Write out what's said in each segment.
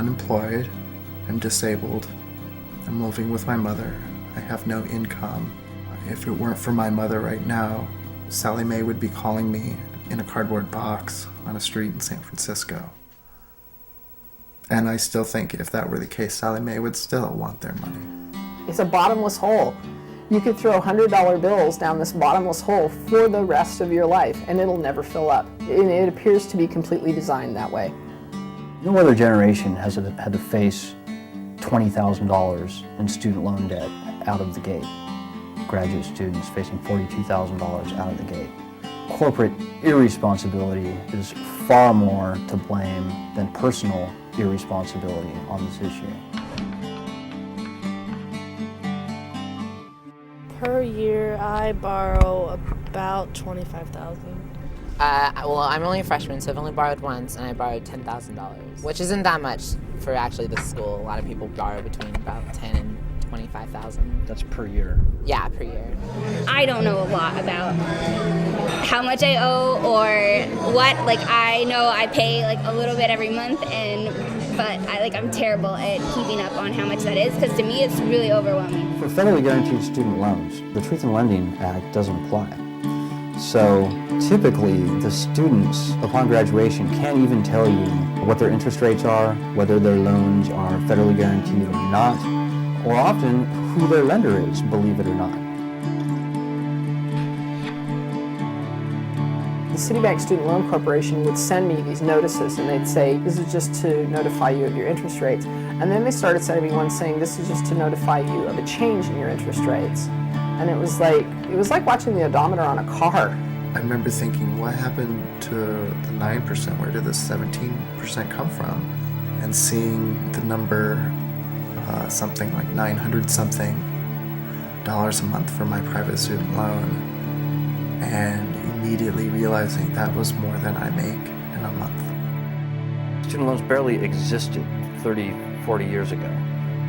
unemployed. I'm disabled. I'm living with my mother. I have no income. If it weren't for my mother right now, Sallie Mae would be calling me in a cardboard box on a street in San Francisco. And I still think if that were the case, Sallie Mae would still want their money. It's a bottomless hole. You could throw $100 bills down this bottomless hole for the rest of your life, and it'll never fill up. And it appears to be completely designed that way. No other generation has had to face $20,000 in student loan debt out of the gate. Graduate students facing $42,000 out of the gate. Corporate irresponsibility is far more to blame than personal irresponsibility on this issue. Per year, I borrow about $25,000. Well, I'm only a freshman, so I've only borrowed once, and I borrowed $10,000, which isn't that much for actually this school. A lot of people borrow between about $10,000 and $25,000. That's per year? Yeah, per year. I don't know a lot about how much I owe or what. Like, I know I pay like a little bit every month, but I'm terrible at keeping up on how much that is, because to me it's really overwhelming. For federally guaranteed student loans, the Truth in Lending Act doesn't apply. So typically the students upon graduation can't even tell you what their interest rates are, whether their loans are federally guaranteed or not, or often who their lender is, believe it or not. The Citibank Student Loan Corporation would send me these notices, and they'd say, this is just to notify you of your interest rates. And then they started sending me one saying, this is just to notify you of a change in your interest rates. And it was like watching the odometer on a car. I remember thinking, what happened to the 9%? Where did this 17% come from? And seeing the number, something like $900 something a month for my private student loan, and immediately realizing that was more than I make in a month. Student loans barely existed 30, 40 years ago.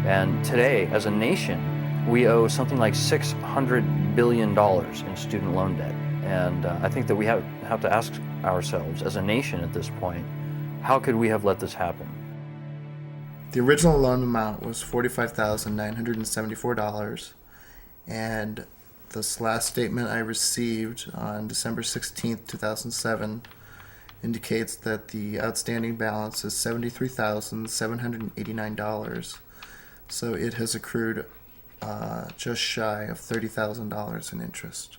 And today, as a nation, we owe something like $600 billion in student loan debt. And I think that we have to ask ourselves, as a nation at this point, how could we have let this happen? The original loan amount was $45,974, and this last statement I received on December 16th, 2007 indicates that the outstanding balance is $73,789. So it has accrued just shy of $30,000 in interest.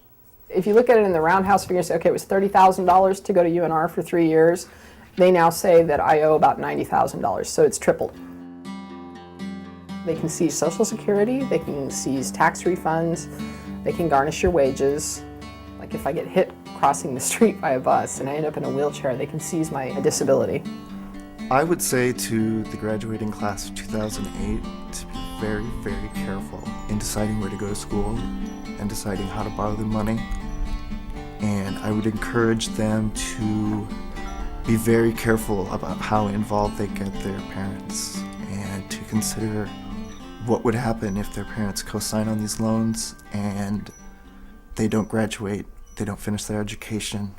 If you look at it in the roundhouse figure, say, okay, it was $30,000 to go to UNR for 3 years. They now say that I owe about $90,000, so it's tripled. They can seize Social Security, they can seize tax refunds, they can garnish your wages. Like if I get hit crossing the street by a bus and I end up in a wheelchair, they can seize my disability. I would say to the graduating class of 2008 to be very, very careful in deciding where to go to school and deciding how to borrow the money. And I would encourage them to be very careful about how involved they get their parents, and to consider what would happen if their parents co-sign on these loans and they don't graduate, they don't finish their education,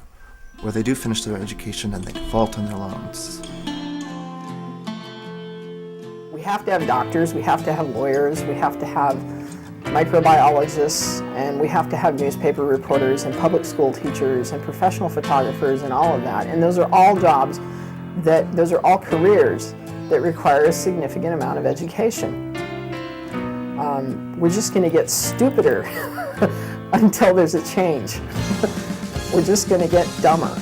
or they do finish their education and they default on their loans. We have to have doctors, we have to have lawyers, we have to have microbiologists, and we have to have newspaper reporters and public school teachers and professional photographers and all of that. And those are all jobs those are all careers that require a significant amount of education. We're just going to get stupider until there's a change. We're just going to get dumber.